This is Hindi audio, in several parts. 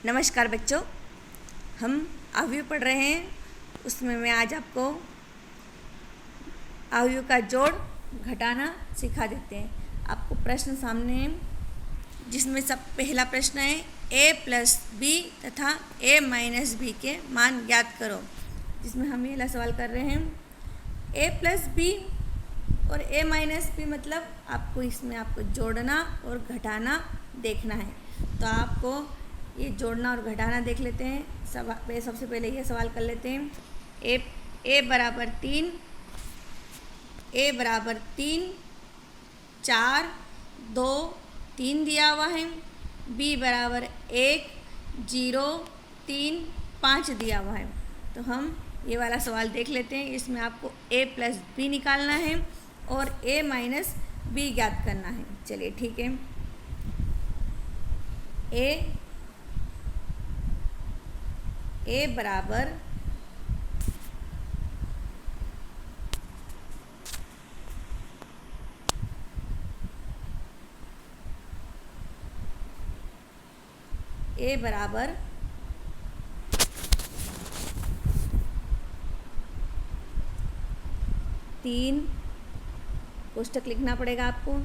नमस्कार बच्चों, हम अवयव पढ़ रहे हैं। उसमें मैं आज आपको अवयव का जोड़ घटाना सिखा देते हैं। आपको प्रश्न सामने है, जिसमें सब पहला प्रश्न है a प्लस बी तथा a माइनस बी के मान ज्ञात करो। जिसमें हम ये सवाल कर रहे हैं a प्लस बी और a माइनस बी, मतलब आपको इसमें जोड़ना और घटाना देखना है। तो आपको ये जोड़ना और घटाना देख लेते हैं। सबसे पहले ये सवाल कर लेते हैं। a बराबर 3, a बराबर 3, 4, 2, 3 दिया हुआ है। b बराबर 1, 0, 3, 5 दिया हुआ है। तो हम ये वाला सवाल देख लेते हैं। इसमें आपको a प्लस बी निकालना है और a माइनस बी ज्ञात करना है। चलिए ठीक है। a बराबर a बराबर 3, कोष्टक लिखना पड़ेगा आपको।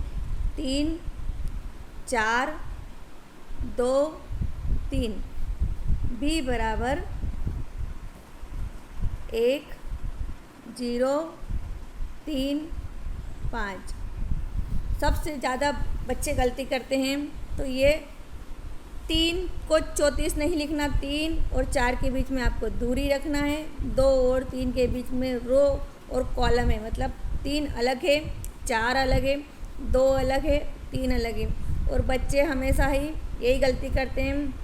3, 4, 2, 3। b बराबर 1, 0, 3, 5। सबसे ज़्यादा बच्चे गलती करते हैं। तो ये 3 को 34 नहीं लिखना, 3 और 4 के बीच में आपको दूरी रखना है। 2 और 3 के बीच में रो और कॉलम है, मतलब 3 अलग है, 4 अलग है, 2 अलग है, 3 अलग है। और बच्चे हमेशा ही यही गलती करते हैं,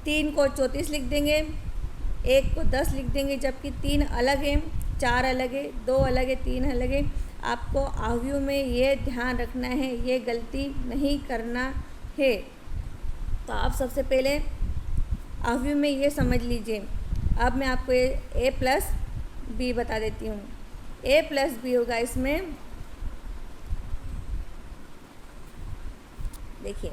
3 को 34 लिख देंगे, 1 को 10 लिख देंगे, जबकि 3 अलग है, 4 अलग है, 2 अलग है, 3 अलग है। आपको अवयव में ये ध्यान रखना है, ये गलती नहीं करना है। तो आप सबसे पहले अवयव में ये समझ लीजिए। अब मैं आपको a प्लस बी बता देती हूँ। a प्लस बी होगा, इसमें देखिए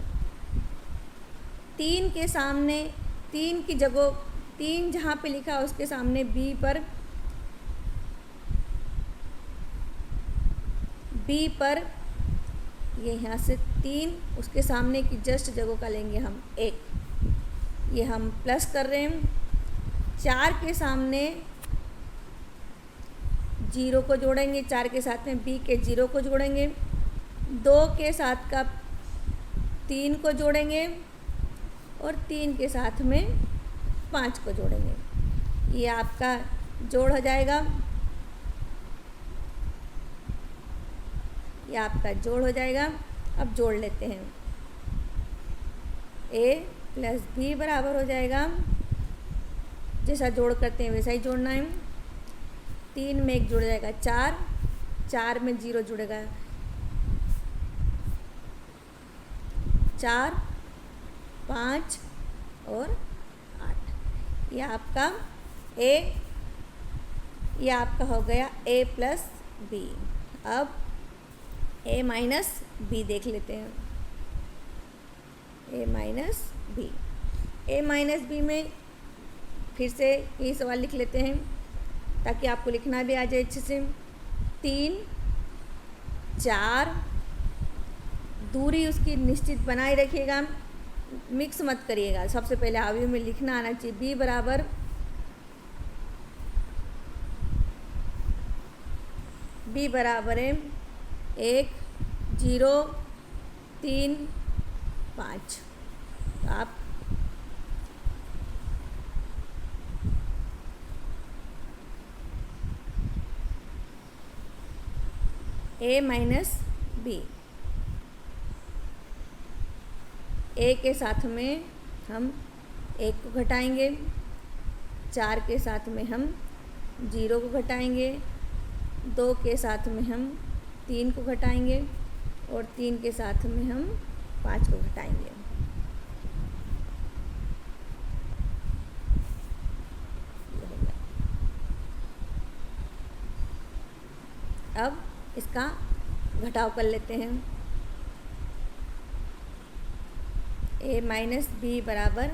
3 के सामने, 3 की जगह 3 जहाँ पे लिखा उसके सामने b पर ये यहाँ से 3, उसके सामने की जस्ट जगह का लेंगे हम 1। ये हम प्लस कर रहे हैं। 4 के सामने 0 को जोड़ेंगे, 4 के साथ में b के 0 को जोड़ेंगे, 2 के साथ का 3 को जोड़ेंगे और 3 के साथ में 5 को जोड़ेंगे। ये आपका जोड़ हो जाएगा। ये आपका जोड़ हो जाएगा। अब जोड़ लेते हैं। a प्लस बी बराबर हो जाएगा, जैसा जोड़ करते हैं वैसा ही जोड़ना है। 3 में 1 जुड़ जाएगा 4, 4 में 0 जुड़ेगा 4, 5 और 8। ये आपका हो गया a प्लस बी। अब a माइनस बी देख लेते हैं। a minus B, a minus B में फिर से यही सवाल लिख लेते हैं ताकि आपको लिखना भी आ जाए अच्छे से। 3, 4, दूरी उसकी निश्चित बनाए रखिएगा, मिक्स मत करिएगा। सबसे पहले अवयव में लिखना आना चाहिए। b बराबर है 1, 0, 3, 5। तो आप a माइनस बी, a के साथ में हम 1 को घटाएंगे, 4 के साथ में हम 0 को घटाएंगे, 2 के साथ में हम 3 को घटाएंगे और 3 के साथ में हम 5 को घटाएंगे। अब इसका घटाव कर लेते हैं। a माइनस बी बराबर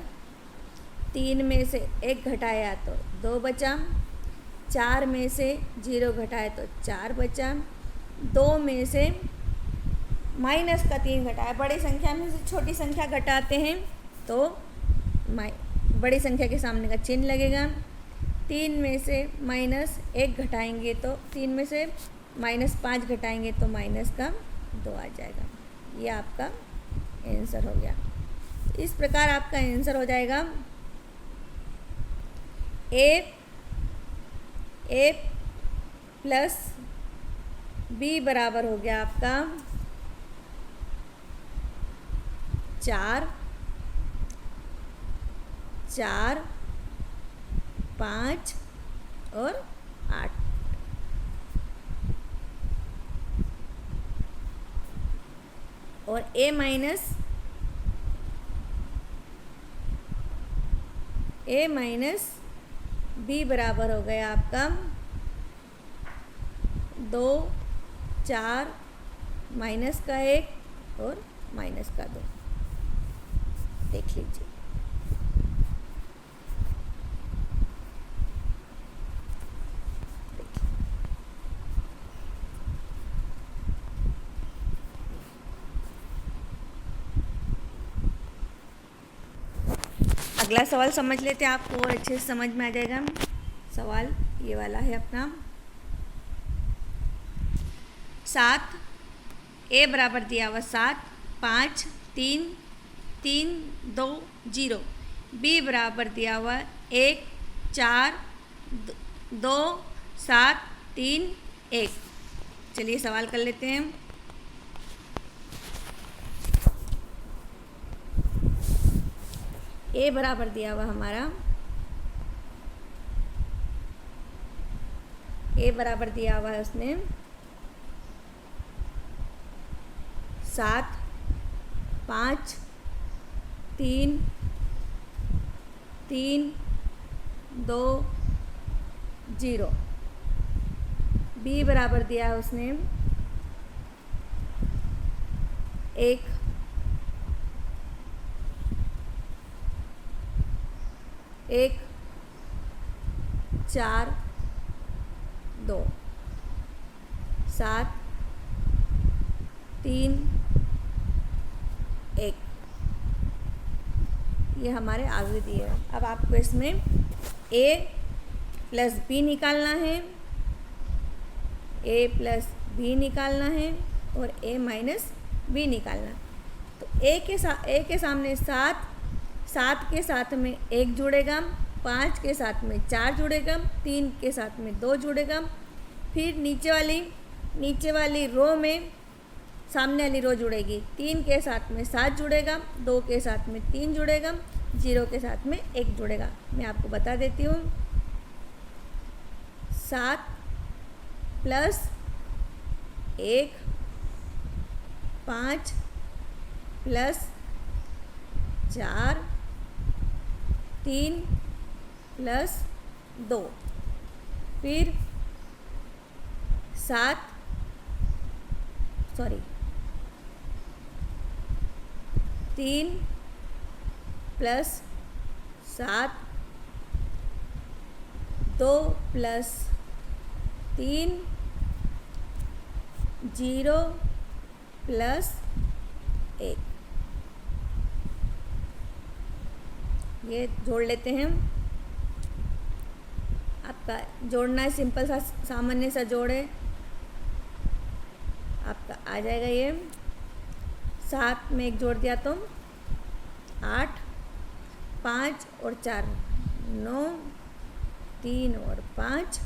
3 में से 1 घटाया तो 2 बचा, 4 में से 0 घटाया तो 4 बचा, 2 में से माइनस का 3 घटाया, बड़ी संख्या में से छोटी संख्या घटाते हैं तो बड़ी संख्या के सामने का चिन्ह लगेगा। 3 में से -1 घटाएंगे तो 3 में से -5 घटाएंगे तो माइनस का 2 आ जाएगा। ये आपका आंसर हो गया। इस प्रकार आपका आंसर हो जाएगा ए प्लस बी बराबर हो गया आपका 4, 5 और 8। और ए माइनस बी बराबर हो गया आपका 2, 4, माइनस का 1 और माइनस का 2। देख लीजिए। अगला सवाल समझ लेते हैं, आपको और अच्छे से समझ में आ जाएगा। सवाल ये वाला है अपना 7, ए बराबर दिया हुआ 7, 5, 3, 3, 2, 0। बी बराबर दिया हुआ 1, 4, 2, 7, 3, 1। चलिए सवाल कर लेते हैं। ए बराबर दिया हुआ हमारा, ए बराबर दिया हुआ है उसने 7, 5, 3, 3, 2, 0। बी बराबर दिया है उसने 1, 4, 2, 7, 3, 1। ये हमारे आगे दिए है। अब आपको इसमें a प्लस बी निकालना है, a प्लस बी निकालना है और a माइनस बी निकालना है। तो a के सामने 7 के साथ में 1 जुड़ेगा, 5 के साथ में 4 जुड़ेगा, 3 के साथ में 2 जुड़ेगा। फिर नीचे वाली रो में सामने वाली रो जुड़ेगी, 3 के साथ में 7 जुड़ेगा, 2 के साथ में 3 जुड़ेगा, 0 के साथ में 1 जुड़ेगा। मैं आपको बता देती हूँ। 7 प्लस 1, 5 प्लस 4, 3 प्लस 2, फिर 3 प्लस 7, 2 प्लस 3, 0 प्लस 1। ये जोड़ लेते हैं। आपका जोड़ना है, सिंपल सा सामान्य सा जोड़ है। आपका आ जाएगा ये 7 में 1 जोड़ दिया तो 8, 5 और 4 9, 3 और 5,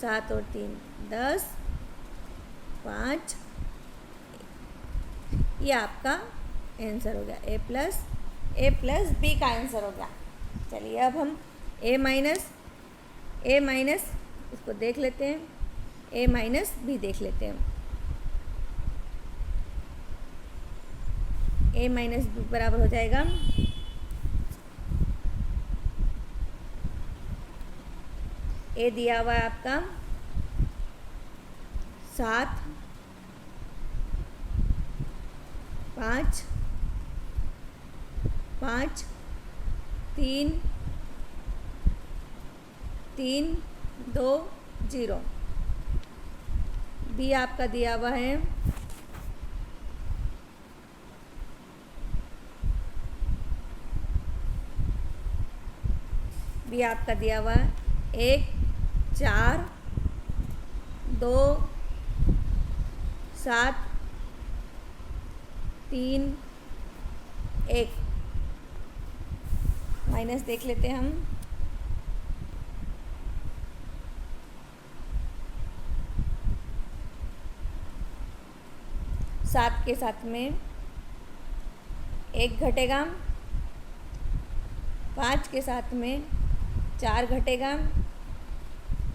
7 और 3 10, 5। ये आपका आंसर हो गया ए प्लस बी का आंसर हो गया। चलिए अब हम ए माइनस इसको देख लेते हैं, ए माइनस बी देख लेते हैं। ए माइनस बी बराबर हो जाएगा ए दिया हुआ है आपका 7, 5, 3 3 2 0। बी आपका दिया हुआ है बी आपका दिया हुआ है 1 4 2 7 3 1। माइनस देख लेते हैं हम। सात के साथ में 1 घटेगा, 5 के साथ में 4 घटेगा,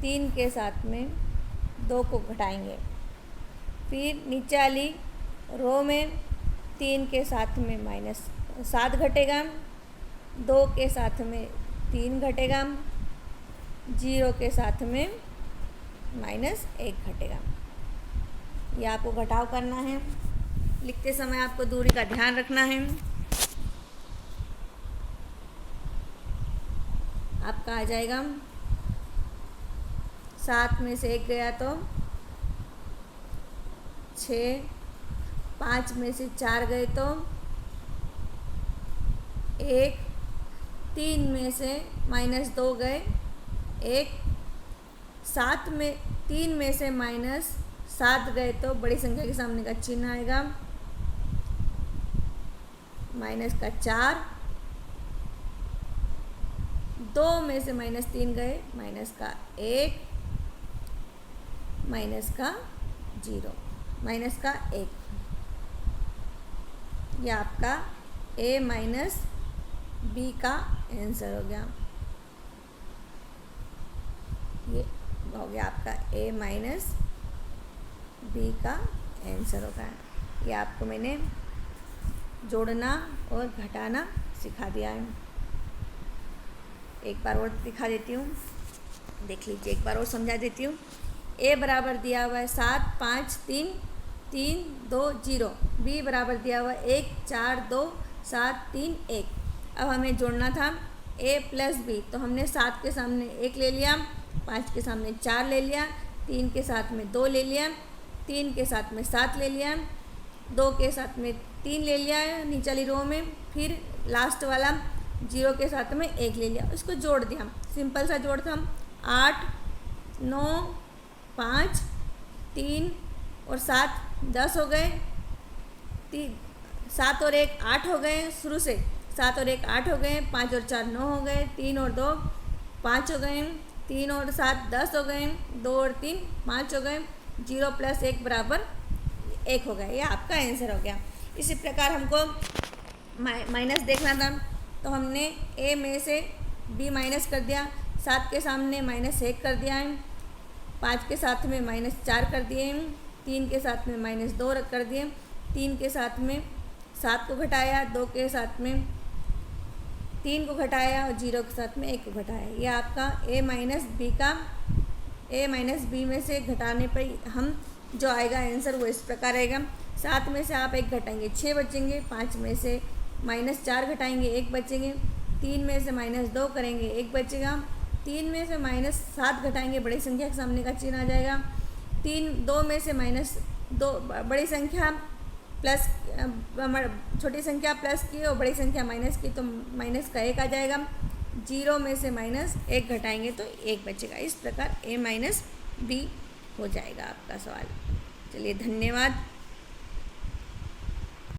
3 के साथ में 2 को घटाएंगे। फिर नीचे वाली रो में 3 के साथ में -7 घटेगा, 2 के साथ में 3 घटेगा, 0 के साथ में -1 घटेगा। ये आपको घटाव करना है। लिखते समय आपको दूरी का ध्यान रखना है। आपका आ जाएगा 7 में से 1 गया तो 6, 5 में से 4 गए तो 1, 3 में से -2 गए 1, 7 में 3 में से -7 गए तो बड़ी संख्या के सामने का चिन्ह आएगा -4, 2 में से -3 गए -1, -0, -1। यह आपका A माइनस B का आंसर हो गया। ये हो गया आपका A माइनस B का आंसर होगा। ये आपको मैंने जोड़ना और घटाना सिखा दिया है। एक बार और दिखा देती हूँ, देख लीजिए। एक बार और समझा देती हूँ। A बराबर दिया हुआ है 7 5 3 3 2 0। B बराबर दिया हुआ है 1 4 2 7 3 1। अब हमें जोड़ना था A प्लस B, तो हमने 7 के सामने 1 ले लिया, 5 के सामने 4 ले लिया, 3 के साथ में 2 ले लिया, 3 के साथ में 7 ले लिया, 2 के साथ में 3 ले लिया नीचे वाली रो में, फिर लास्ट वाला 0 के साथ में 1 ले लिया, उसको जोड़ दिया। सिंपल सा जोड़ था। 8 9 5 3 और 7 10 हो गए। 7 और 1 8 हो गए। शुरू से 7 और 1 8 हो गए, 5 और 4 9 हो गए, 3 और 2 5 हो गए, 3 और 7 10 हो गए, 2 और 3 5 हो गए, 0 प्लस 1 बराबर 1 हो गया। ये आपका आंसर हो गया। इसी प्रकार हमको माइनस देखना था, तो हमने A में से B माइनस कर दिया, 7 के सामने -1 कर दिया है, 5 के साथ में -4 कर दिए हैं, 3 के साथ में -2 कर दिए, 3 के साथ में 7 को घटाया, 2 के साथ में 3 को घटाया और 0 के साथ में 1 को घटाया। यह आपका A माइनस B में से घटाने पर हम जो आएगा आंसर वो इस प्रकार आएगा। 7 में से आप 1 घटाएंगे 6 बचेंगे, 5 में से -4 घटाएंगे 1 बचेंगे, 3 में से -2 करेंगे 1 बचेगा, 3 में से -7 घटाएंगे बड़ी संख्या के सामने का चिन्ह आ जाएगा, 2 में से -2 बड़ी संख्या प्लस छोटी संख्या प्लस की और बड़ी संख्या माइनस की तो माइनस का 1 आ जाएगा, 0 में से -1 घटाएंगे तो 1 बचेगा। इस प्रकार A माइनस B हो जाएगा आपका सवाल। चलिए धन्यवाद।